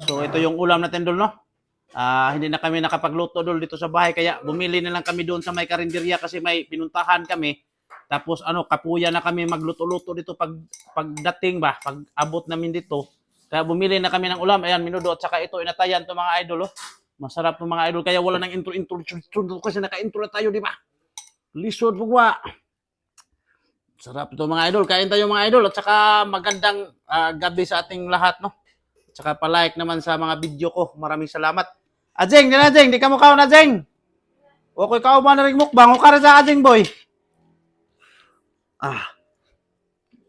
So ito yung ulam natin dol, no? Hindi na kami nakapagluto dol dito sa bahay kaya bumili na lang kami doon sa may karinderya kasi may pinuntahan kami. Tapos kapuya na kami magluto-luto dito pagdating ba, pag abot namin dito. Kaya bumili na kami ng ulam. Ayan, minudo at saka ito inatayan to mga idol, oh. Masarap to mga idol kaya wala nang intro kasi naka-intro na tayo, di ba? Lisod bugwa. Sarap ito mga idol. Kain tayo mga idol at saka magandang gabi sa ating lahat, no? Tsaka pa-like naman sa mga video ko. Maraming salamat. Ajeng, di na Ajeng. Di ka mo kaon, Ajeng. Okay, kao ba na rin mukbang? O ka sa Ajeng, boy.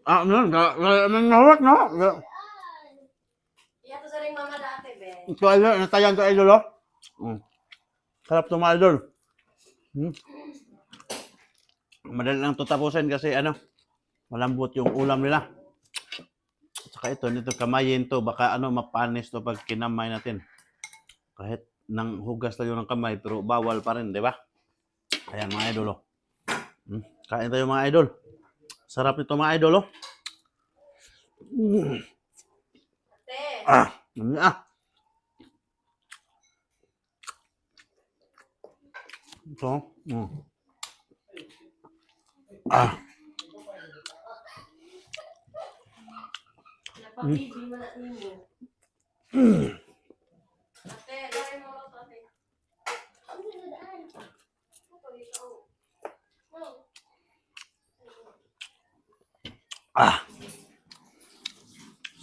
Ano? Nahawak, no? Iya to sa ring mama dati, be. Ito, idol. Natayan to, idol, oh. Sarap to mga idol. Madali lang to tapusin kasi malambot yung ulam nila. Saka nito kamayin to, baka mapanis to pag kinamay natin. Kahit nang hugas tayo ng kamay, pero bawal pa rin, di ba? Ayan mga idol, oh. Kain tayo mga idol. Sarap nito mga idol, oh. Ito. Napabibi mo na ninyo. Ate, dahil mo ito, ate.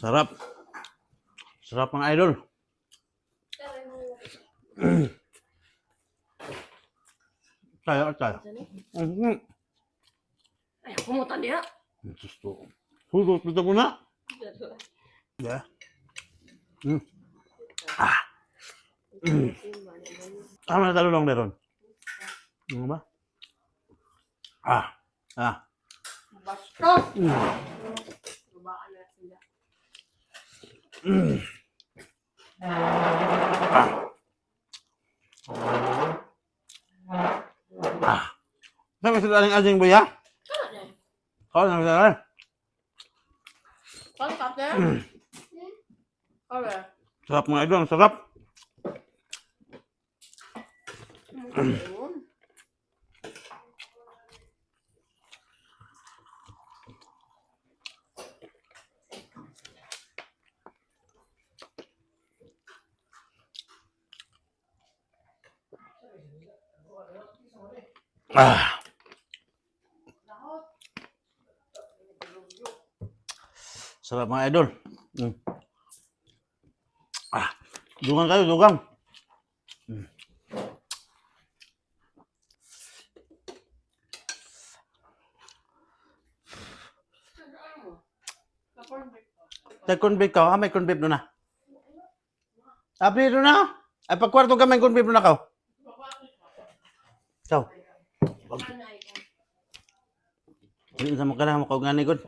Sarap. Sarap mga idol. Tayo. Ay, kumutan dia. Gusto. Hugot dito muna. Ya. Tama na talulong meron. Ano ba? Basta. Lubaan na sila. Saan kasi daling Ajeng, boy, ha? Kana na. Kau na kasi. Kan kate? Kare. Sarap mga idol, sarap. Sarap mga idol. Dugang kayo, dugang. May corn beef ka, may corn beef doon na. Abri doon na. Ay, pagkwarto ka, may corn beef doon na ka. Ikaw. Hindi sa mga mo ka gani good.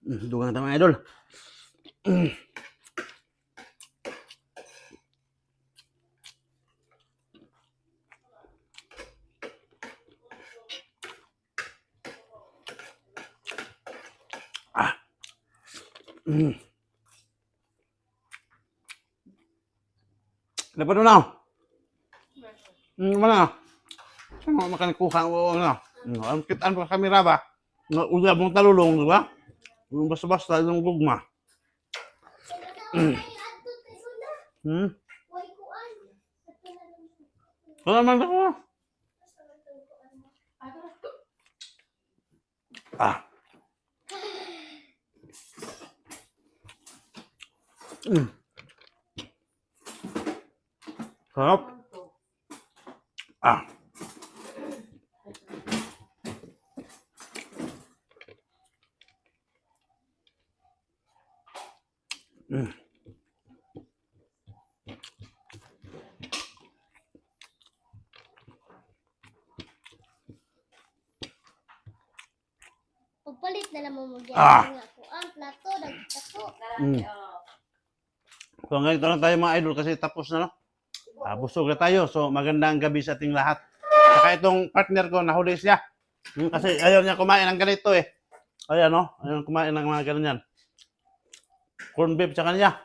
Dugang na mga idol. Dapat doon na. Mana? Saan makan kuha o ano? Ang kitaan pa kamera ba? Ulab mong talulong, di ba? Yung basta-basta yung gugma. Wala man ako. Sarap. Magpalit na lang mo dyan. Ah. Nga ako ang plato, dagdako. Mm. So ngayon ito lang tayo mga idol kasi tapos na no. Busog na tayo. So magandang gabi sa ating lahat. Saka itong partner ko nahuli siya. Kasi ayaw niya kumain ng ganito eh. Ayan no, ayaw kumain ng mga ganyan. Corn beef sa kanya.